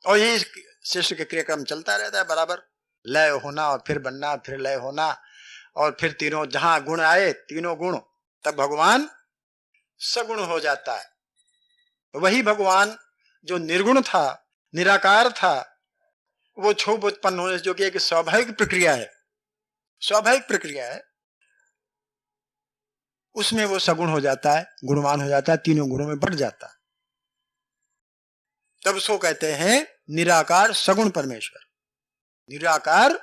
और यही सृष्टि के क्रियाक्रम चलता रहता है बराबर, लय होना और फिर बनना, फिर लय होना, और फिर तीनों जहां गुण आए, तीनों गुण, तब भगवान सगुण हो जाता है। वही भगवान जो निर्गुण था, निराकार था, वो क्षोभ उत्पन्न होने से, जो कि एक स्वाभाविक प्रक्रिया है, स्वाभाविक प्रक्रिया है, उसमें वो सगुण हो जाता है, गुणवान हो जाता है, तीनों गुणों में बढ़ जाता है। तब उसको कहते हैं निराकार सगुण परमेश्वर। निराकार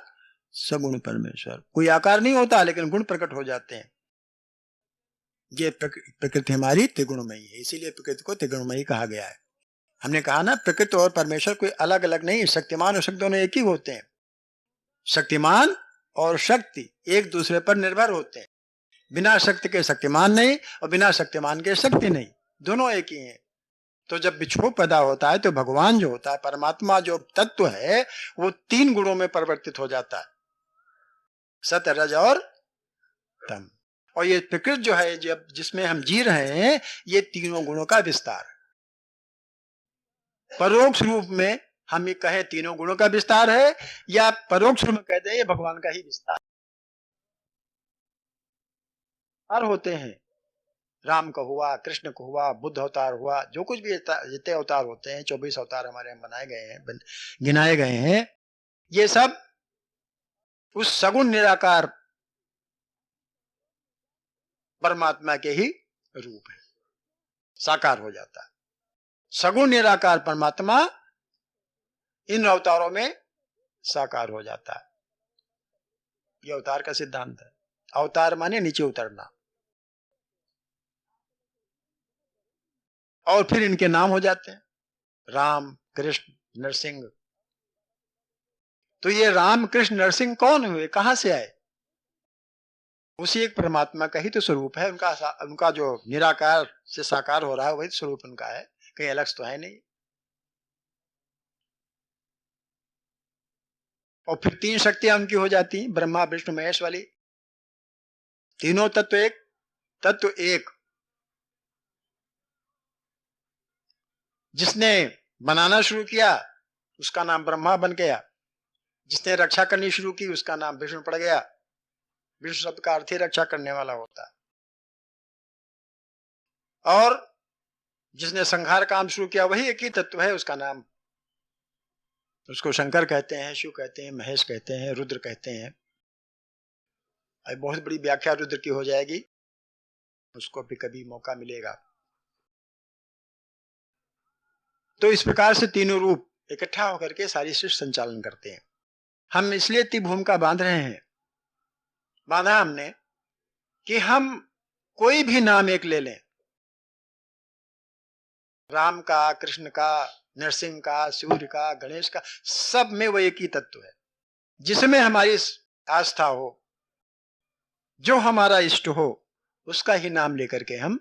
सगुण परमेश्वर, कोई आकार नहीं होता लेकिन गुण प्रकट हो जाते हैं। ये प्रकृति हमारी त्रिगुणमयी है, इसीलिए प्रकृति को त्रिगुणमयी कहा गया है। हमने कहा ना, प्रकृति और परमेश्वर कोई अलग अलग नहीं, शक्तिमान और शक्ति दोनों एक ही होते हैं। शक्तिमान और शक्ति एक दूसरे पर निर्भर होते हैं। बिना शक्ति के शक्तिमान नहीं और बिना शक्तिमान के शक्ति नहीं, दोनों एक ही हैं। तो जब विक्षोभ पैदा होता है तो भगवान जो होता है, परमात्मा जो तत्व है, वो तीन गुणों में परिवर्तित हो जाता है, सत रज और तम। और ये प्रकृति जो है, जब जिसमें हम जी रहे हैं, ये तीनों गुणों का विस्तार है। परोक्ष रूप में हम ये कहें तीनों गुणों का विस्तार है, या परोक्ष रूप में कहते हैं ये भगवान का ही विस्तार होते हैं। राम का हुआ, कृष्ण को हुआ, बुद्ध अवतार हुआ, जो कुछ भी जितने अवतार होते हैं, 24 अवतार हमारे यहाँ बनाए गए हैं, गिनाए गए हैं, ये सब उस सगुण निराकार परमात्मा के ही रूप है, साकार हो जाता है। सगुण निराकार परमात्मा इन अवतारों में साकार हो जाता है। यह अवतार का सिद्धांत है। अवतार माने नीचे उतरना, और फिर इनके नाम हो जाते हैं राम, कृष्ण, नरसिंह। तो ये राम, कृष्ण, नरसिंह कौन हुए, कहां से आए? उसी एक परमात्मा का ही तो स्वरूप है। उनका जो निराकार से साकार हो रहा है, वही स्वरूप उनका है, कहीं अलग तो है नहीं। और फिर तीन शक्तियां उनकी हो जाती, ब्रह्मा विष्णु महेश वाली। तीनों तत्व एक, तत्व एक। जिसने बनाना शुरू किया उसका नाम ब्रह्मा बन गया, जिसने रक्षा करनी शुरू की उसका नाम विष्णु पड़ गया। विष्णु शब्द का अर्थ ही रक्षा करने वाला होता है। और जिसने संहार काम शुरू किया वही एक ही तत्व है, उसका नाम, उसको शंकर कहते हैं, शिव कहते हैं, महेश कहते हैं, रुद्र कहते हैं। अब बहुत बड़ी व्याख्या रुद्र की हो जाएगी, उसको भी कभी मौका मिलेगा। तो इस प्रकार से तीनों रूप इकट्ठा होकर के सारी सृष्टि संचालन करते हैं। हम इसलिए भूमिका बांध रहे हैं, बांधा हमने कि हम कोई भी नाम एक ले लें, राम का, कृष्ण का, नरसिंह का, सूर्य का, गणेश का, सब में वो एक ही तत्व है। जिसमें हमारी आस्था हो, जो हमारा इष्ट हो, उसका ही नाम लेकर के हम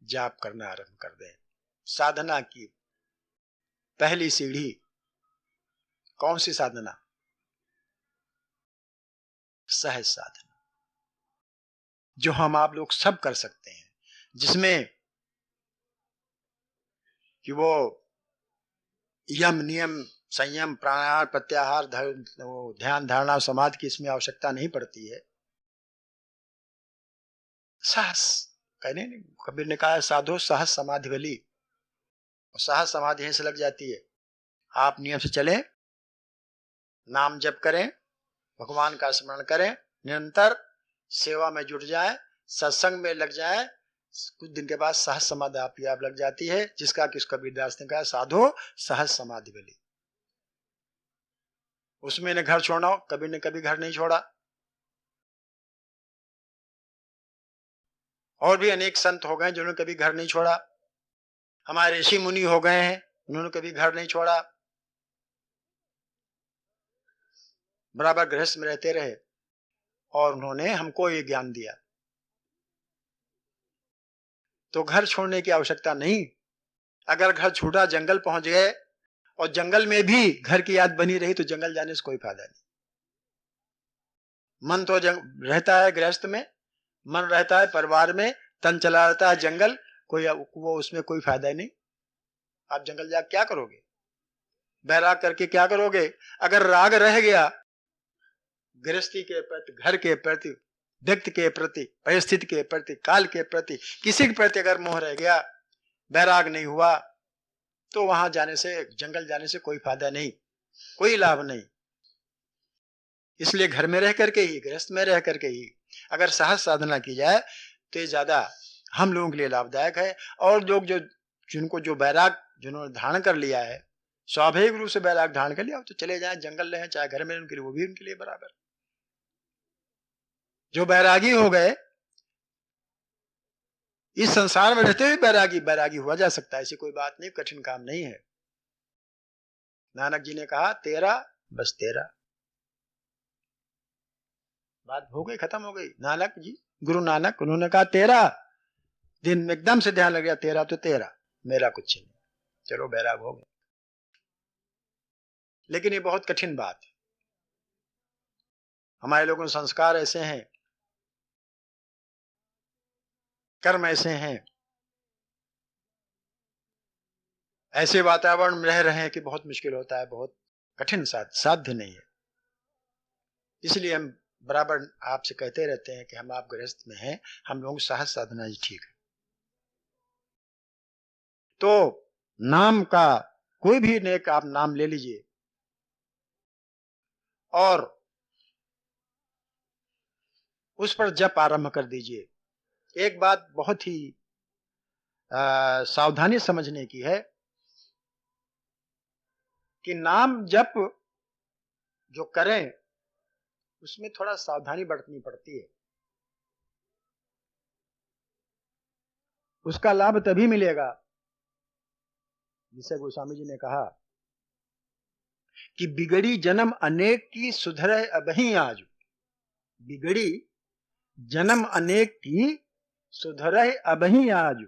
जाप करना आरंभ कर दें। साधना की पहली सीढ़ी कौन सी साधना? सहज साधना, जो हम आप लोग सब कर सकते हैं, जिसमें कि वो यम, नियम, संयम, प्राणायाम, प्रत्याहार, ध्यान, धारणा, समाधि की इसमें आवश्यकता नहीं पड़ती है। सहस कहने, कबीर ने कहा साधो सहस समाधि भली, और सहस समाधि यहीं से लग जाती है। आप नियम से चलें, नाम जप करें, भगवान का स्मरण करें, निरंतर सेवा में जुट जाए, सत्संग में लग जाए, कुछ दिन के बाद सहज समाधि आप लग जाती है, जिसका कि कबीरदास ने कहा साधो सहज समाधि भली। उसमें ने घर छोड़ना हो, कबीर ने कभी घर नहीं छोड़ा। और भी अनेक संत हो गए जिन्होंने कभी घर नहीं छोड़ा। हमारे ऋषि मुनि हो गए हैं, उन्होंने कभी घर नहीं छोड़ा, बराबर गृहस्थ में रहते रहे, और उन्होंने हमको ये ज्ञान दिया। तो घर छोड़ने की आवश्यकता नहीं। अगर घर छूटा, जंगल पहुंच गए और जंगल में भी घर की याद बनी रही, तो जंगल जाने से कोई फायदा नहीं। मन तो रहता है गृहस्थ में, मन रहता है परिवार में, तन चला रहता है जंगल, कोई वो उसमें कोई फायदा नहीं। आप जंगल जा क्या करोगे? बैराग करके क्या करोगे? अगर राग रह गया गृहस्थी के प्रति, घर के प्रति, व्यक्ति के प्रति, परिस्थिति के प्रति, काल के प्रति, किसी के प्रति अगर मोह रह गया, बैराग नहीं हुआ, तो वहां जाने से, जंगल जाने से कोई फायदा नहीं, कोई लाभ नहीं। इसलिए घर में रह करके ही, गृहस्थ में रह करके ही अगर सहज साधना की जाए तो ये ज्यादा हम लोगों के लिए लाभदायक है। और लोग जो, जिनको जो बैराग जिन्होंने धारण कर लिया है, स्वाभाविक रूप से बैराग धारण कर लिया, तो चले जाएं, जंगल रहे चाहे घर में, उनके लिए वो भी उनके लिए बराबर। जो बैरागी हो गए, इस संसार में रहते हुए बैरागी हुआ जा सकता है, ऐसी कोई बात नहीं, कठिन काम नहीं है। नानक जी ने कहा तेरा बस तेरा, बात हो गई, खत्म हो गई। नानक जी, गुरु नानक, उन्होंने कहा तेरा, दिन में एकदम से ध्यान लग गया, तेरा तो तेरा, मेरा कुछ नहीं, चलो बैराग हो गए। लेकिन ये बहुत कठिन बात है। हमारे लोगों के संस्कार ऐसे हैं, कर्म ऐसे हैं, ऐसे वातावरण में रह रहे हैं कि बहुत मुश्किल होता है, बहुत कठिन, साध्य नहीं है। इसलिए हम बराबर आपसे कहते रहते हैं कि हम आप गृहस्थ में हैं, हम लोग सहज साधना ही ठीक है। तो नाम का कोई भी नेक आप नाम ले लीजिए और उस पर जप आरंभ कर दीजिए। एक बात बहुत ही सावधानी समझने की है कि नाम जप जो करें उसमें थोड़ा सावधानी बरतनी पड़ती है। उसका लाभ तभी मिलेगा, जिसे गोस्वामी जी ने कहा कि बिगड़ी जन्म अनेक की सुधरे अबही आज। बिगड़ी जन्म अनेक की सुधरे अबही आज,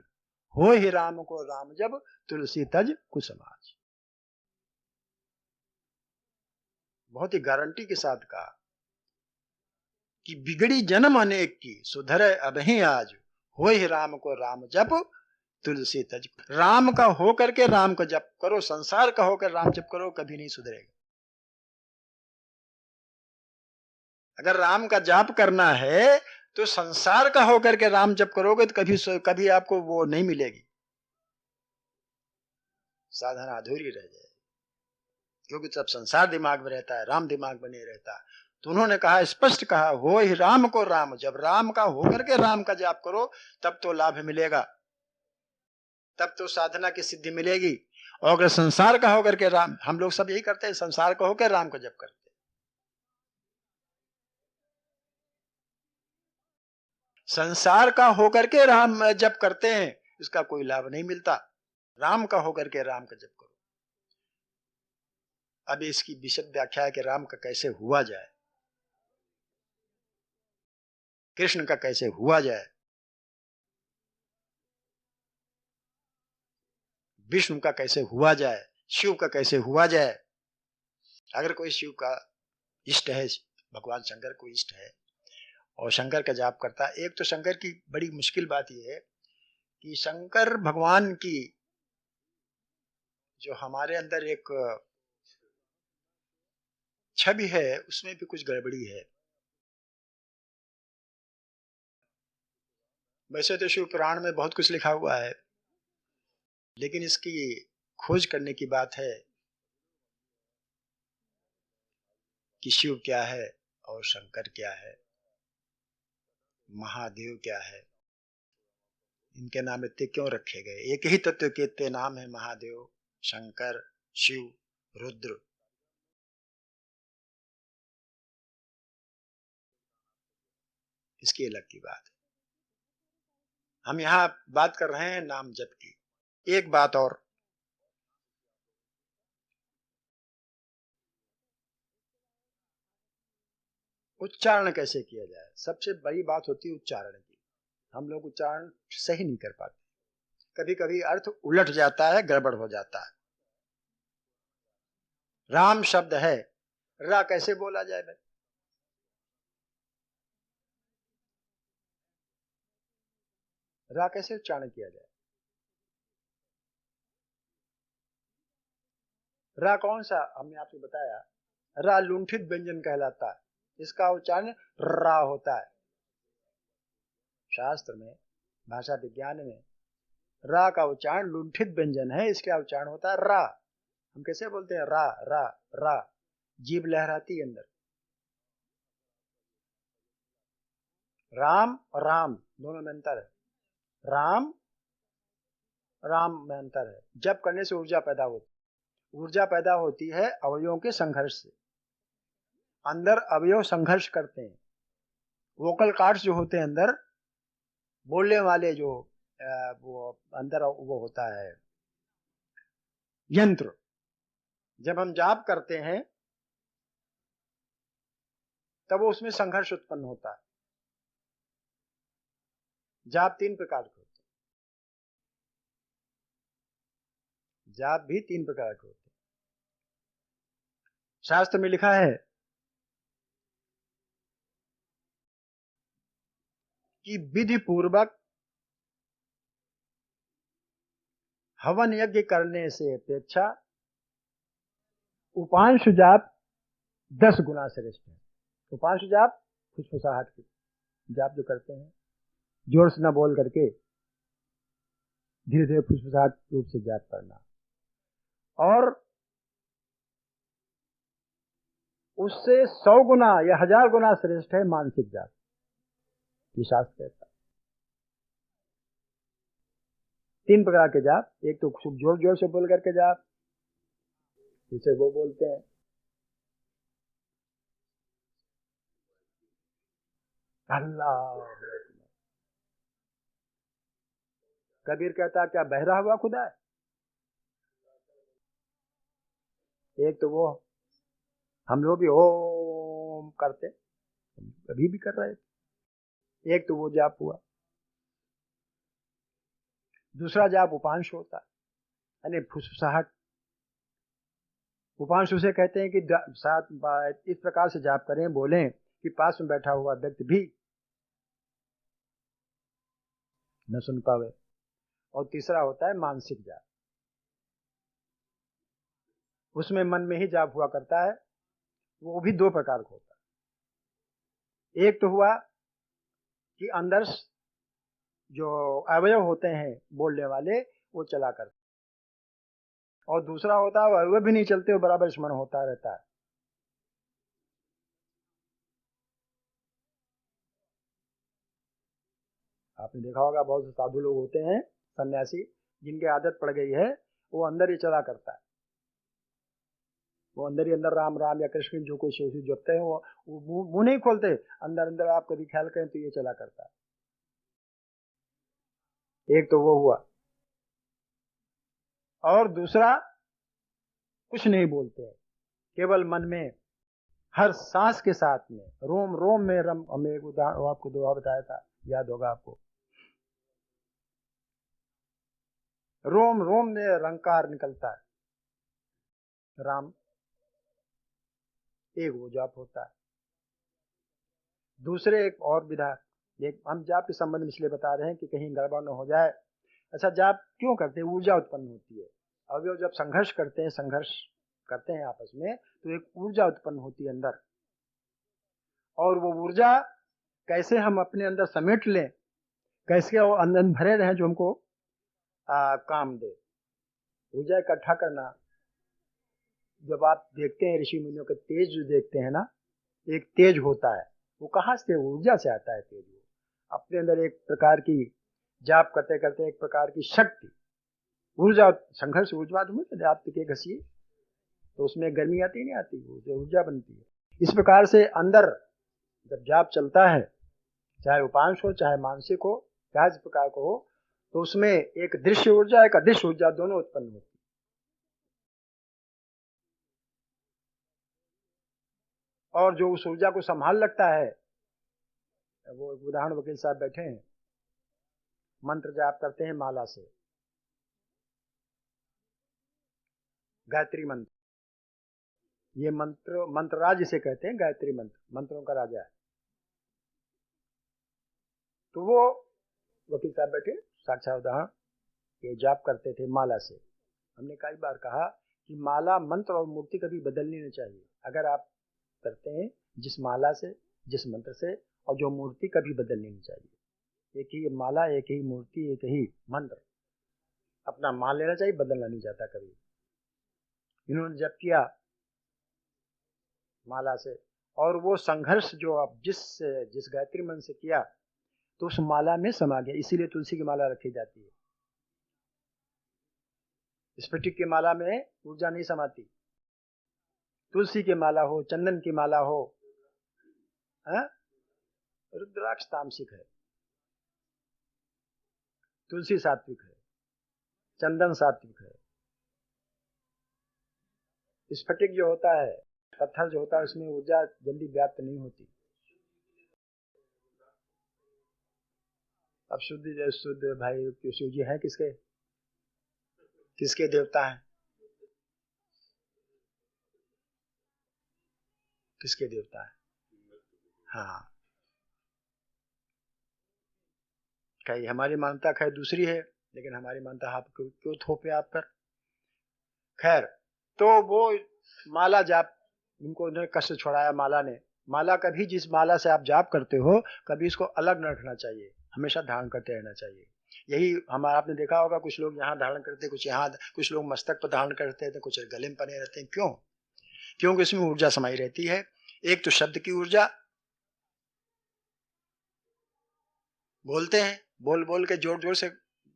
हो ही राम को राम जब तुलसी तज कुसमाज। बहुत ही गारंटी के साथ कहा कि बिगड़ी जन्म अनेक की सुधरे अबही आज, हो ही राम को राम जप तुलसी तज। राम का हो करके राम का जप करो, संसार का होकर राम जप करो, कभी नहीं सुधरेगा। अगर राम का जाप करना है तो संसार का होकर के राम जप करोगे तो कभी आपको वो नहीं मिलेगी, साधना अधूरी रह जाएगी, क्योंकि जब संसार दिमाग में रहता है, राम दिमाग में नहीं रहता। तो उन्होंने कहा, स्पष्ट कहा, हो ही राम को राम, जब राम का होकर के राम का जाप करो तब तो लाभ मिलेगा, तब तो साधना की सिद्धि मिलेगी। और अगर संसार का होकर के राम, हम लोग सब यही करते हैं, संसार का होकर राम का जप करते हैं, संसार का होकर के राम जप करते हैं, इसका कोई लाभ नहीं मिलता। राम का होकर के राम का जप करो। अब इसकी विशद व्याख्या है कि राम का कैसे हुआ जाए, कृष्ण का कैसे हुआ जाए, विष्णु का कैसे हुआ जाए, शिव का कैसे हुआ जाए। अगर कोई शिव का इष्ट है, भगवान शंकर को इष्ट है और शंकर का जाप करता है, एक तो शंकर की बड़ी मुश्किल बात यह है कि शंकर भगवान की जो हमारे अंदर एक छवि है उसमें भी कुछ गड़बड़ी है। वैसे तो शिव पुराण में बहुत कुछ लिखा हुआ है, लेकिन इसकी खोज करने की बात है कि शिव क्या है और शंकर क्या है, महादेव क्या है, इनके नाम इतने क्यों रखे गए? एक ही तत्व के इतने नाम है, महादेव, शंकर, शिव, रुद्र। इसकी अलग की बात है। हम यहाँ बात कर रहे हैं नाम जप की। एक बात और, उच्चारण कैसे किया जाए, सबसे बड़ी बात होती है उच्चारण की। हम लोग उच्चारण सही नहीं कर पाते, कभी कभी अर्थ उलट जाता है, गड़बड़ हो जाता है। राम शब्द है, रा कैसे बोला जाए भाई? रा कैसे उच्चारण किया जाए? रा कौन सा, हमने आपको बताया, रा लुंठित व्यंजन कहलाता है, इसका उच्चारण रा होता है। शास्त्र में, भाषा विज्ञान में रा का उच्चारण लुंठित व्यंजन है, इसका उच्चारण होता है रा। हम कैसे बोलते हैं, रा रा रा, जीभ लहराती है अंदर। राम और राम दोनों में अंतर है, राम राम में अंतर है। जप करने से ऊर्जा पैदा होती, ऊर्जा पैदा होती है अवयवों के संघर्ष से। अंदर अवयव संघर्ष करते हैं, वोकल कार्ड्स जो होते हैं अंदर, बोलने वाले जो वो अंदर वो होता है यंत्र। जब हम जाप करते हैं तब उसमें संघर्ष उत्पन्न होता है। जाप 3 प्रकार के होते हैं, जाप भी 3 प्रकार के होते हैं। शास्त्र में लिखा है कि विधि पूर्वक हवन यज्ञ करने से अपेक्षा उपांशु जाप 10 गुना श्रेष्ठ है। उपांशु जाप फुसफुसाहट की जाप जो करते हैं, जोर से न बोल करके धीरे धीरे फुसफुसाहट रूप से जाप करना, और उससे 100 गुना या 1000 गुना श्रेष्ठ है मानसिक जाप। ये शास्त्र कहता है। 3 प्रकार के जाप, एक तो खूब जोर जोर से बोल करके जाप, जिसे वो बोलते हैं अल्लाह। कबीर कहता क्या बहरा हुआ खुदा है? एक तो वो हम लोग भी ओम करते, अभी भी कर रहे थे, एक तो वो जाप हुआ। दूसरा जाप उपांश होता है, यानी फुसफुसाहट। उपांश उसे कहते हैं कि साथ इस प्रकार से जाप करें, बोलें कि पास में बैठा हुआ व्यक्ति भी न सुन पावे। और तीसरा होता है मानसिक जाप, उसमें मन में ही जाप हुआ करता है। वो भी 2 प्रकार का होता है। एक तो हुआ कि अंदर जो अवयव होते हैं बोलने वाले वो चला करते, और दूसरा होता है अवयव भी नहीं चलते, वो बराबर स्मरण होता रहता है। आपने देखा होगा बहुत से साधु लोग होते हैं, सन्यासी, जिनकी आदत पड़ गई है वो अंदर ही चला करता है, वो अंदर ही अंदर राम राम या कृष्ण जो कोई शिव जपते हैं, वो मुंह नहीं खोलते, अंदर अंदर आप कभी ख्याल करें तो ये चला करता है। एक तो वो हुआ, और दूसरा कुछ नहीं बोलते हैं, केवल मन में हर सांस के साथ में रोम रोम में रम। हमें एक उदाहरण आपको दोहा बताया था, याद होगा आपको, रोम रोम में रंकार निकलता है राम, एक वो जाप होता है। दूसरे एक और विधा, एक हम जाप के संबंध में इसलिए बता रहे हैं कि कहीं गड़बड़ न हो जाए। अच्छा, जाप क्यों करते हैं? ऊर्जा उत्पन्न होती है। अवयव जब संघर्ष करते हैं आपस में, तो एक ऊर्जा उत्पन्न होती है अंदर, और वो ऊर्जा कैसे हम अपने अंदर समेट लें, कैसे वो अंदर भरे रहें जो हमको काम दे। ऊर्जा इकट्ठा करना, जब आप देखते हैं ऋषि मुनियों के तेज जो देखते हैं ना, एक तेज होता है, वो कहाँ से? ऊर्जा से आता है तेज। वो अपने अंदर एक प्रकार की जाप करते करते एक प्रकार की शक्ति, ऊर्जा, संघर्ष ऊर्जा तो आप के घसीए तो उसमें गर्मी आती नहीं आती, वो ऊर्जा बनती है। इस प्रकार से अंदर जब जाप चलता है, चाहे उपांश हो चाहे मानसिक हो, चाहे इस प्रकार को हो, तो उसमें एक दृश्य ऊर्जा एक अदृश्य ऊर्जा दोनों उत्पन्न होती है। और जो उस ऊर्जा को संभाल लगता है, वो उदाहरण वकील साहब बैठे हैं, मंत्र जाप करते हैं माला से, गायत्री मंत्र, ये मंत्रराज जिसे कहते हैं, गायत्री मंत्र मंत्रों का राजा है। तो वो वकील साहब बैठे, साक्षात उदाहरण, ये जाप करते थे माला से। हमने कई बार कहा कि माला, मंत्र और मूर्ति कभी बदलनी नहीं चाहिए। अगर आप करते हैं जिस माला से, जिस मंत्र से, और जो मूर्ति कभी बदलनी नहीं चाहिए। एक ही माला, एक ही मूर्ति, एक ही मंत्र अपना मान लेना चाहिए, बदलना नहीं चाहता कभी। इन्होंने जब किया माला से, और वो संघर्ष जो आप जिस गायत्री मंत्र से किया तो उस माला में समा गया। इसीलिए तुलसी की माला रखी जाती है। स्फटिक की माला में ऊर्जा नहीं समाती। तुलसी की माला हो, चंदन की माला हो, रुद्राक्ष तामसिक है, तुलसी सात्विक है, चंदन सात्विक है। स्फटिक जो होता है, पत्थर जो होता है, उसमें ऊर्जा जल्दी व्याप्त नहीं होती। अब शुद्ध भाई शिव जी है किसके किसके देवता हैं? किसके देवता है? हाँ, कहीं हमारी मान्यता खैर दूसरी है, लेकिन हमारी मान्यता आप क्यों थोपे आप पर। खैर, तो वो माला जाप, उनको उन्हें कष्ट छोड़ाया माला ने। माला कभी, जिस माला से आप जाप करते हो, कभी इसको अलग न रखना चाहिए, हमेशा धारण करते रहना चाहिए। यही हमारा, आपने देखा होगा, कुछ लोग यहाँ धारण करते, कुछ यहाँ, कुछ लोग मस्तक पर धारण करते थे, कुछ गले में बने रहते हैं। क्यों? क्योंकि इसमें ऊर्जा समाई रहती है। एक तो शब्द की ऊर्जा, बोलते हैं, बोल बोल के जोर जोर से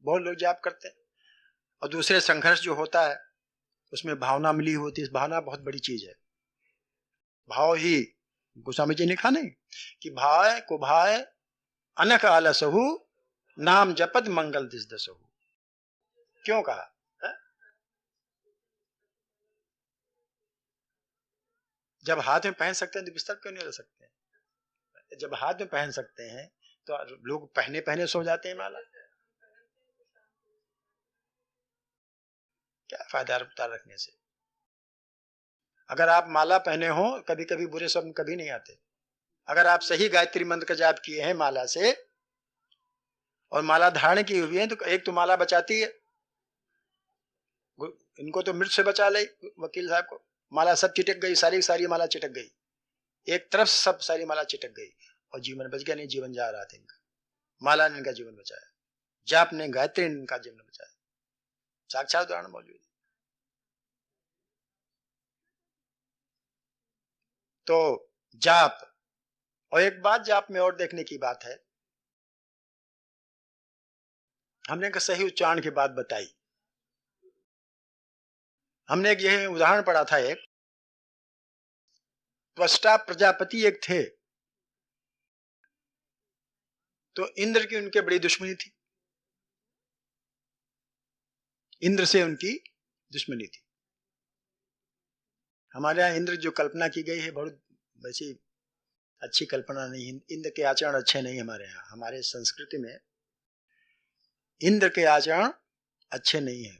बहुत लोग जाप करते हैं। और दूसरे संघर्ष जो होता है उसमें भावना मिली होती है। भावना बहुत बड़ी चीज है। भाव ही, गोस्वामी जी ने कहा नहीं कि भाव को भाव अनक आलसहु नाम जपत मंगल दिस दसहु। क्यों कहा है? जब हाथ में पहन सकते हैं तो बिस्तर क्यों नहीं रख सकते हैं? जब हाथ में पहन सकते हैं तो लोग पहने पहने सो जाते हैं माला। क्या फायदा रुपता रखने से? अगर आप माला पहने हो, कभी कभी बुरे स्वप्न कभी नहीं आते। अगर आप सही गायत्री मंत्र का जाप किए हैं माला से, और माला धारण की हुई है, तो एक तो माला बचाती है, इनको तो मृत्यु से बचा ले वकील साहब को। माला सब चिटक गई, सारी सारी माला चिटक गई, एक तरफ सब सारी माला चिटक गई, और जीवन बच गया नहीं, जीवन जा रहा था इनका। माला ने इनका जीवन बचाया, जाप ने, गायत्री ने इनका जीवन बचाया। साक्षात उदाहरण मौजूद है। तो जाप, और एक बात जाप में और देखने की बात है, हमने एक सही उच्चारण की बात बताई। हमने एक यह उदाहरण पढ़ा था, एक त्वष्टा प्रजापति एक थे, तो इंद्र की उनके बड़ी दुश्मनी थी। इंद्र से उनकी दुश्मनी थी। हमारे यहाँ इंद्र जो कल्पना की गई है, बहुत वैसी अच्छी कल्पना नहीं है। इंद्र के आचरण अच्छे नहीं हमारे यहाँ। हमारे संस्कृति में इंद्र के आचरण अच्छे नहीं है।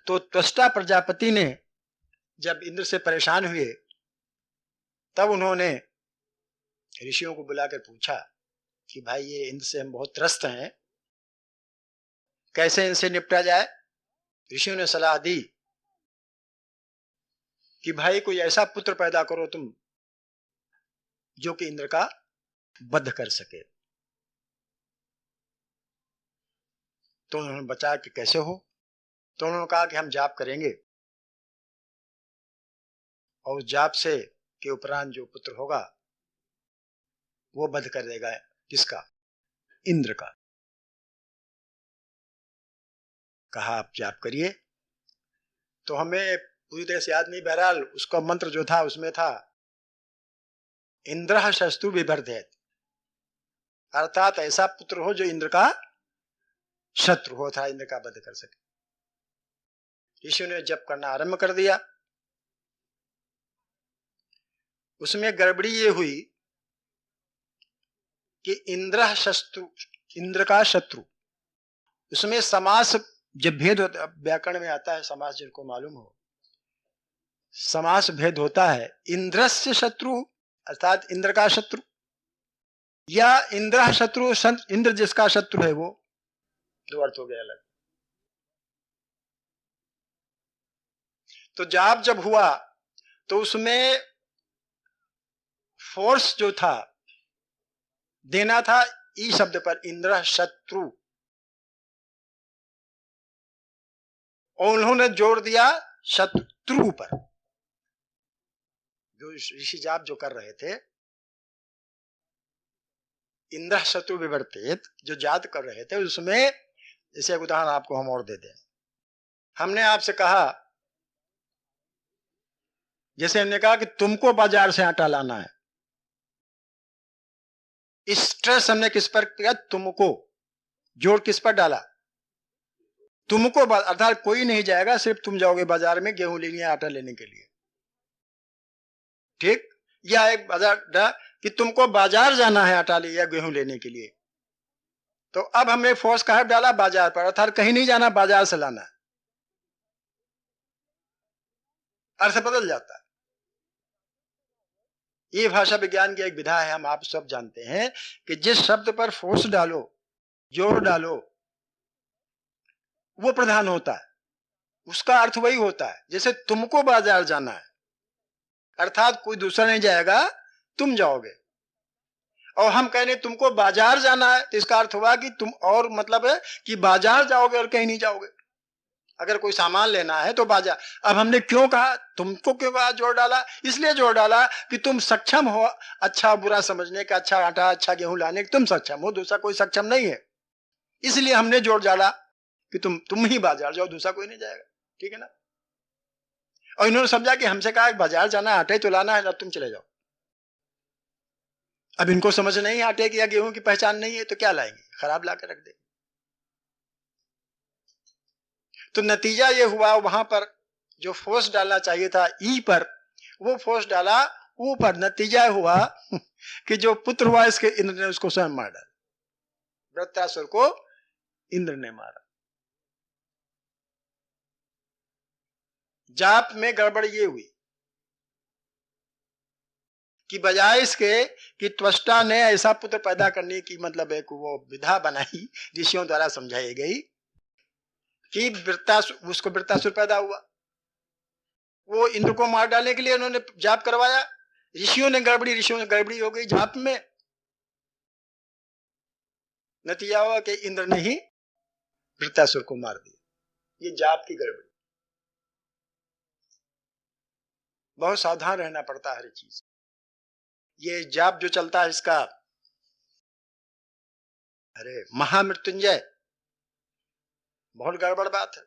तो त्वष्टा प्रजापति ने जब इंद्र से परेशान हुए, तब उन्होंने ऋषियों को बुलाकर पूछा कि भाई, ये इंद्र से हम बहुत त्रस्त हैं, कैसे इनसे निपटा जाए। ऋषियों ने सलाह दी कि भाई, कोई ऐसा पुत्र पैदा करो तुम जो कि इंद्र का वध कर सके। तो उन्होंने बचा कि कैसे हो। तो उन्होंने कहा कि हम जाप करेंगे, और उस जाप से के उपरांत जो पुत्र होगा वो वध कर देगा। किसका? इंद्र का। कहा आप जाप करिए। तो हमें पूरी तरह से याद नहीं, बहरहाल उसका मंत्र जो था उसमें था इंद्र शत्रु विवर्धयत, अर्थात ऐसा पुत्र हो जो इंद्र का शत्रु हो, था इंद्र का वध कर सके। ऋषि ने जप करना आरंभ कर दिया। उसमें गड़बड़ी ये हुई कि इंद्र का शत्रु, उसमें समास जब भेद होता, व्याकरण में आता है समास, जिनको मालूम हो, समास भेद होता है। इंद्रस्य शत्रु अर्थात इंद्र का शत्रु, या इंद्र शत्रु, इंद्र जिसका शत्रु है वो, दो अर्थ हो गए अलग। तो जाप जब हुआ तो उसमें फोर्स जो था देना था ई शब्द पर, इंद्र शत्रु, और उन्होंने जोर दिया शत्रु पर। जो ऋषि जाप जो कर रहे थे, इंद्र शत्रु विवर्तित जो जाप कर रहे थे, उसमें जैसे एक उदाहरण आपको हम और दे दें। हमने आपसे कहा, जैसे हमने कहा कि तुमको बाजार से आटा लाना है, स्ट्रेस हमने किस पर किया? तुमको। जोर किस पर डाला? तुमको, अर्थात कोई नहीं जाएगा, सिर्फ तुम जाओगे बाजार में गेहूं लेने, आटा लेने के लिए। ठीक? या एक बाजार कि तुमको बाजार जाना है आटा ले या गेहूं लेने के लिए। तो अब हमने फोर्स कहाँ डाला? बाजार पर, अर्थात कहीं नहीं जाना, बाजार से लाना है। अर्थ बदल जाता है। ये भाषा विज्ञान की एक विधा है, हम आप सब जानते हैं कि जिस शब्द पर फोर्स डालो, जोर डालो, वो प्रधान होता है, उसका अर्थ वही होता है। जैसे तुमको बाजार जाना है, अर्थात कोई दूसरा नहीं जाएगा, तुम जाओगे। और हम कह रहे तुमको बाजार जाना है, तो इसका अर्थ हुआ कि तुम, और मतलब है कि बाजार जाओगे और कहीं नहीं जाओगे। अगर कोई सामान लेना है तो बाजार। अब हमने क्यों कहा तुमको, क्यों कहा जोर डाला? इसलिए जोर डाला कि तुम सक्षम हो अच्छा बुरा समझने का, अच्छा आटा अच्छा गेहूं लाने का तुम सक्षम हो, दूसरा कोई सक्षम नहीं है। इसलिए हमने जोर डाला कि तुम ही बाजार जाओ, दूसरा कोई नहीं जाएगा। ठीक है ना? और इन्होंने समझा कि हमसे कहा बाजार जाना, आटे तो लाना है, तुम चले जाओ। अब इनको समझ नहीं, आटे की या गेहूं की पहचान नहीं है, तो क्या लाएंगे? खराब ला कर रख देंगे। तो नतीजा ये हुआ, वहां पर जो फोर्स डालना चाहिए था ई पर, वो फोर्स डाला ऊ पर। नतीजा हुआ कि जो पुत्र हुआ इसके, इंद्र ने उसको स्वयं मार डाला। वृत्रासुर को इंद्र ने मारा। जाप में गड़बड़ ये हुई कि बजाय इसके कि त्वष्टा ने ऐसा पुत्र पैदा करने की मतलब एक वो विधा बनाई, ऋषियों द्वारा समझाई गई कि उसको वृत्तासुर पैदा हुआ। वो इंद्र को मार डालने के लिए उन्होंने जाप करवाया, ऋषियों ने गड़बड़ी हो गई जाप में। नतीजा हुआ कि इंद्र ने ही वृत्तासुर को मार दिया। ये जाप की गड़बड़ी। बहुत सावधान रहना पड़ता है हर चीज। ये जाप जो चलता है इसका, अरे महामृत्युंजय, बहुत गड़बड़ बात है,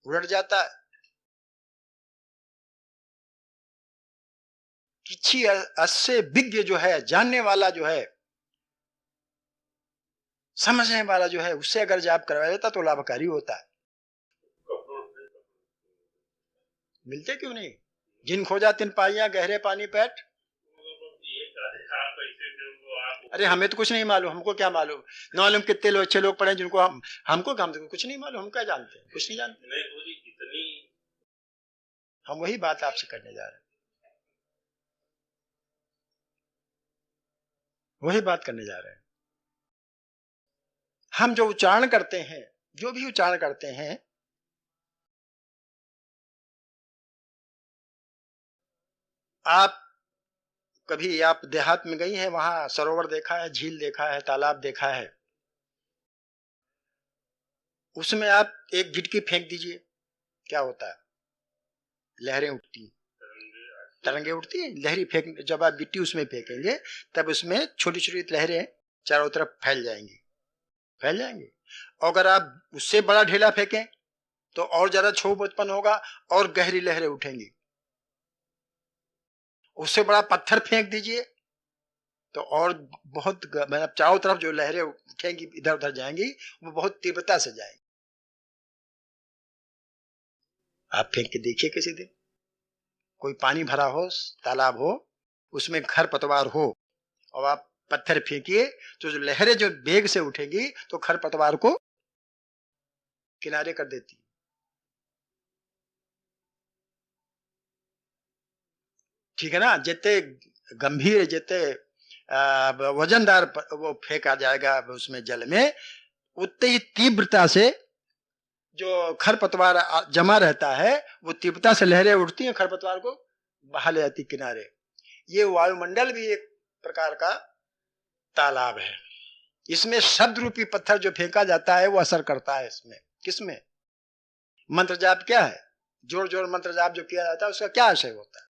उलट जाता है। किसी अच्छे विज्ञ जो है, जानने वाला जो है, समझने वाला जो है, उससे अगर जाप करवाया जाता तो लाभकारी होता है। मिलते क्यों नहीं? जिन खोजा तिन पाइया, गहरे पानी पैठ। अरे हमें तो कुछ नहीं मालूम, हमको क्या मालूम? न मालूम कितने लोग अच्छे लोग पढ़े जिनको हमको कुछ नहीं मालूम, हम क्या जानते हैं? कुछ नहीं जानते। हम वही बात आपसे करने जा रहे हैं, वही बात करने जा रहे हैं। हम जो उच्चारण करते हैं, जो भी उच्चारण करते हैं, आप कभी आप देहात में गई हैं, वहां सरोवर देखा है, झील देखा है, तालाब देखा है, उसमें आप एक गिटकी फेंक दीजिए, क्या होता है? लहरें उठती, तरंगे उठती है, लहरी फेंक, जब आप गिट्टी उसमें फेंकेंगे तब उसमें छोटी छोटी लहरें चारों तरफ फैल जाएंगी। और अगर आप उससे बड़ा ढेला फेंकें तो और ज्यादा क्षोभ उत्पन्न होगा और गहरी लहरें उठेंगी। उससे बड़ा पत्थर फेंक दीजिए तो और बहुत, मतलब चारों तरफ जो लहरें उठेंगी, इधर उधर जाएंगी, वो बहुत तीव्रता से जाएंगी। आप फेंक के देखिए किसी दिन, कोई पानी भरा हो, तालाब हो, उसमें खरपतवार हो, और आप पत्थर फेंकिए तो जो लहरें जो वेग से उठेगी तो खरपतवार को किनारे कर देती। ठीक है ना? जितने गंभीर, जितने वजनदार वो फेंका जाएगा उसमें जल में, उतनी ही तीव्रता से जो खरपतवार जमा रहता है वो तीव्रता से लहरें उठती हैं, खरपतवार को बहा ले जाती किनारे। ये वायुमंडल भी एक प्रकार का तालाब है। इसमें शब्द रूपी पत्थर जो फेंका जाता है वो असर करता है इसमें। किसमें? मंत्र जाप क्या है? जोर जोर मंत्र जाप जो किया जाता है उसका क्या आशय होता है?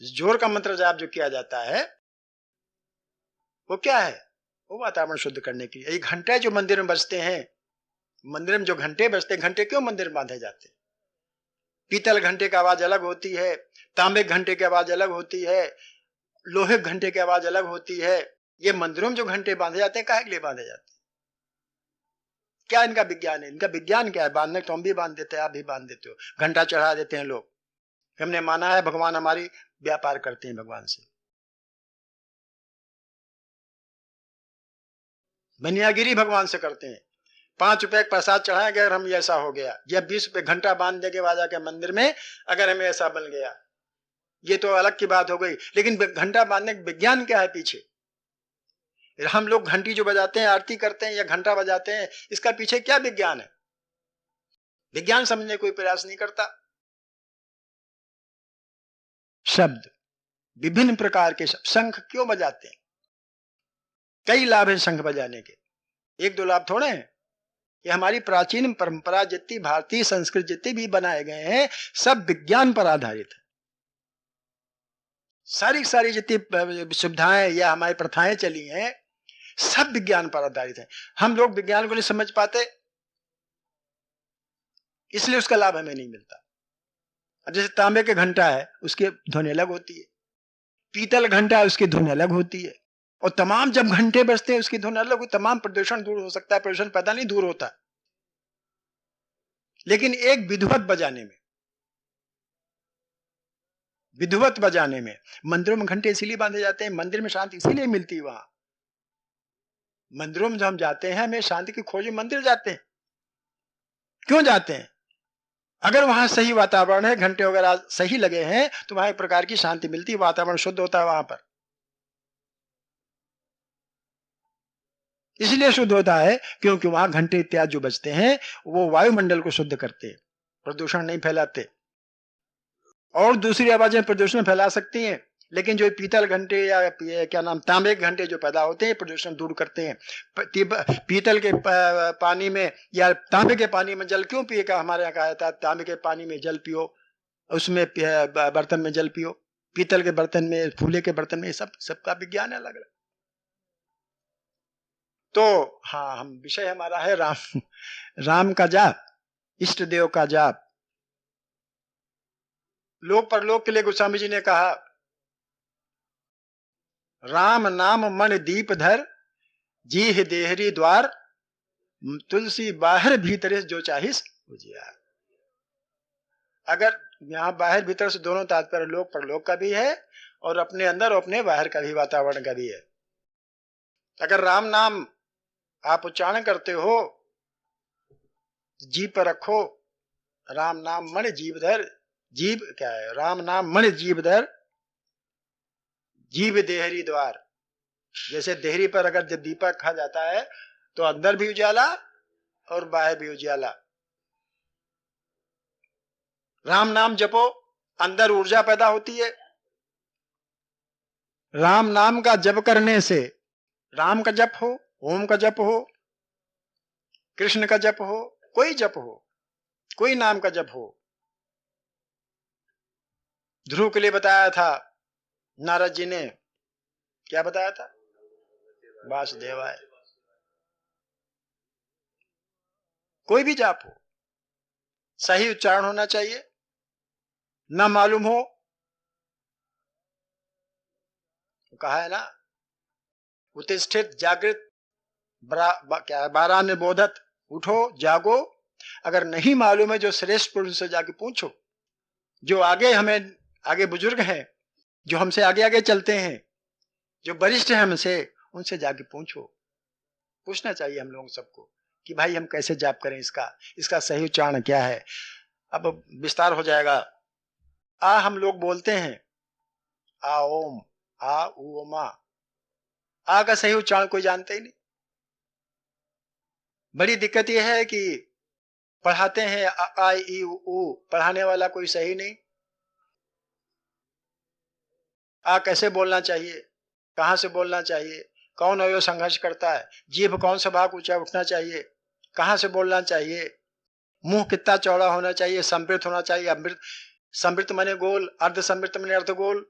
जोर का मंत्र जाप जो किया जाता है वो क्या है? वो वातावरण शुद्ध करने के लिए। एक घंटे जो मंदिर में बजते हैं, मंदिर में जो घंटे बजते हैं, घंटे क्यों मंदिर में बांधे जाते हैं? पीतल घंटे की आवाज अलग होती है, तांबे घंटे की आवाज अलग होती है, लोहे घंटे की आवाज अलग होती है। ये मंदिरों में जो घंटे बांधे जाते हैं काहे के लिए बांधे जाते हैं? क्या इनका विज्ञान है? इनका विज्ञान क्या है? बांधने तो हम भी बांध देते हैं, आप भी बांध देते हो, घंटा चढ़ा देते हैं लोग। हमने माना है भगवान हमारी व्यापार करते हैं भगवान से। बनियागिरी भगवान से करते हैं। 5 रुपए का प्रसाद चढ़ाएंगे अगर हम ऐसा हो गया, या 20 रुपए घंटा बांध देंगे बाजा के मंदिर में अगर हमें ऐसा बन गया, ये तो अलग की बात हो गई। लेकिन घंटा बांधने का विज्ञान क्या है पीछे? हम लोग घंटी जो बजाते हैं, आरती करते हैं या घंटा बजाते हैं, इसका पीछे क्या विज्ञान है? विज्ञान समझने कोई प्रयास नहीं करता। शब्द, विभिन्न प्रकार के शब्द। शंख क्यों बजाते हैं? कई लाभ है शंख बजाने के, एक दो लाभ थोड़े हैं। ये हमारी प्राचीन परंपरा जितनी भारतीय संस्कृति जितनी भी बनाए गए हैं सब विज्ञान पर आधारित है। सारी सारी जितनी सुविधाएं या हमारी प्रथाएं चली हैं सब विज्ञान पर आधारित है। हम लोग विज्ञान को नहीं समझ पाते, इसलिए उसका लाभ हमें नहीं मिलता। अब जैसे तांबे के घंटा है उसकी ध्वनि अलग होती है, पीतल घंटा है उसकी ध्वनि अलग होती है, और तमाम जब घंटे बजते हैं उसकी ध्वनि अलग, तमाम प्रदूषण दूर हो सकता है, प्रदूषण पैदा नहीं दूर होता। लेकिन एक विधिवत बजाने में, विधिवत बजाने में, मंदिरों में घंटे इसीलिए बांधे जाते हैं, मंदिर में शांति इसीलिए मिलती है। वहां मंदिरों में जब हम जाते हैं हमें शांति की खोज में मंदिर जाते हैं। क्यों जाते हैं? अगर वहां सही वातावरण है, घंटे वगैरह सही लगे हैं तो वहां एक प्रकार की शांति मिलती है, वातावरण शुद्ध होता है वहां पर। इसलिए शुद्ध होता है क्योंकि वहां घंटे इत्यादि जो बजते हैं वो वायुमंडल को शुद्ध करते हैं, प्रदूषण नहीं फैलाते। और दूसरी आवाजें प्रदूषण फैला सकती हैं, लेकिन जो पीतल घंटे या क्या नाम तांबे के घंटे जो पैदा होते हैं प्रदूषण दूर करते हैं। पीतल के पानी में या तांबे के पानी में जल क्यों पिए? का हमारे यहाँ कहा जाता है तांबे के पानी में जल पियो, उसमें बर्तन में जल पियो, पीतल के बर्तन में, फूले के बर्तन में, सबका विज्ञान अलग अलग। तो हाँ, हम विषय हमारा है राम, राम का जाप, इष्ट देव का जाप। लोक परलोक के लिए गोस्वामी जी ने कहा, राम नाम मन दीप धर, जी देहरी द्वार, तुलसी बाहर भीतर जो चाहिस उजियार। अगर यहाँ बाहर भीतर से दोनों तात्पर्य लोक परलोक का भी है और अपने अंदर और अपने बाहर का भी, वातावरण का भी है। अगर राम नाम आप उच्चारण करते हो, जीभ पर रखो, राम नाम मन जीव धर, जीव क्या है? राम नाम मन जीव धर, जीव देहरी द्वार। जैसे देहरी पर अगर जब दीपक खा जाता है तो अंदर भी उजाला और बाहर भी उजाला। राम नाम जपो, अंदर ऊर्जा पैदा होती है। राम नाम का जप करने से, राम का जप हो, ओम का जप हो, कृष्ण का जप हो, कोई जप हो, कोई नाम का जप हो। ध्रुव के लिए बताया था नारद जी ने, क्या बताया था? वासुदेवाय। कोई भी जाप हो, सही उच्चारण होना चाहिए। ना मालूम हो, कहा है ना, उत्तिष्ठित जागृत क्या है, 12 में बोधत, उठो जागो। अगर नहीं मालूम है जो श्रेष्ठ पुरुष से जाके पूछो, जो आगे हमें, आगे बुजुर्ग हैं, जो हमसे आगे आगे चलते हैं, जो वरिष्ठ हैं हमसे, उनसे जाके पूछो। पूछना चाहिए हम लोगों सबको कि भाई हम कैसे जाप करें, इसका सही उच्चारण क्या है। अब विस्तार हो जाएगा। आ हम लोग बोलते हैं आ ओम, आ उ मा, आ का सही उच्चारण कोई जानते ही नहीं। बड़ी दिक्कत यह है कि पढ़ाते हैं अ आ इ उ, पढ़ाने वाला कोई सही नहीं। आ कैसे बोलना चाहिए, कहाँ से बोलना चाहिए, कौन अवयव संघर्ष करता है, जीभ कौन सा भाग ऊंचा उठना चाहिए, कहाँ से बोलना चाहिए, मुंह कितना चौड़ा होना चाहिए, संवृत होना चाहिए, अमृत, संवृत माने गोल, अर्ध संवृत माने अर्धगोल,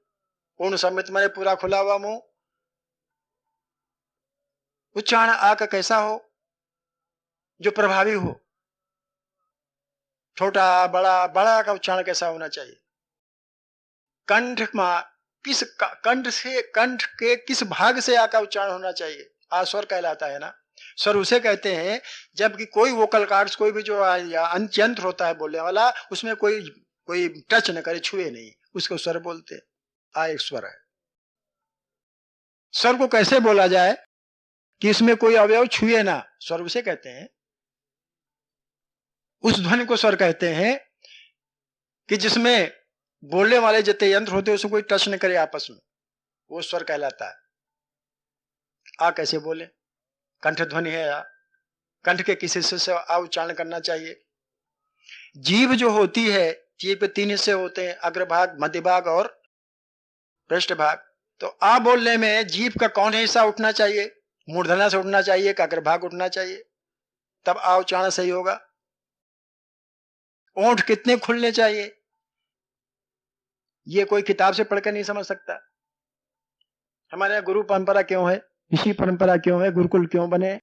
पूर्ण संवृत माने पूरा खुला हुआ मुंह। उच्चारण आ का कैसा हो जो प्रभावी हो, छोटा बड़ा, बड़ा का उच्चारण कैसा होना चाहिए, कंठ किस कंठ से, कंठ के किस भाग से आ का उच्चारण होना चाहिए, आ स्वर कहलाता है ना। स्वर उसे कहते हैं जबकि कोई वोकल कार्ड्स, कोई भी जो यंत्र होता है बोलने वाला, उसमें कोई कोई टच न करे, छुए नहीं, उसको स्वर बोलते हैं। आ एक स्वर है। स्वर को कैसे बोला जाए कि इसमें कोई अवयव छुए ना, स्वर उसे कहते हैं। उस ध्वनि को स्वर कहते हैं कि जिसमें बोलने वाले जितने यंत्र होते हैं उसमें कोई टच न करे आपस में, वो स्वर कहलाता है। आ कैसे बोले, कंठ ध्वनि है आ, कंठ के किस हिस्से से आ उच्चारण करना चाहिए। जीभ जो होती है, जीभ के 3 हिस्से होते हैं, अग्रभाग, मध्य भाग और पृष्ठ भाग। तो आ बोलने में जीभ का कौन हिस्सा उठना चाहिए, मूर्धना से उठना चाहिए कि अग्रभाग उठना चाहिए, तब आ उच्चारण सही होगा। ओंठ कितने खुलने चाहिए, ये कोई किताब से पढ़कर नहीं समझ सकता। हमारे यहाँ गुरु परंपरा क्यों है, ऋषि परंपरा क्यों है, गुरुकुल क्यों बने,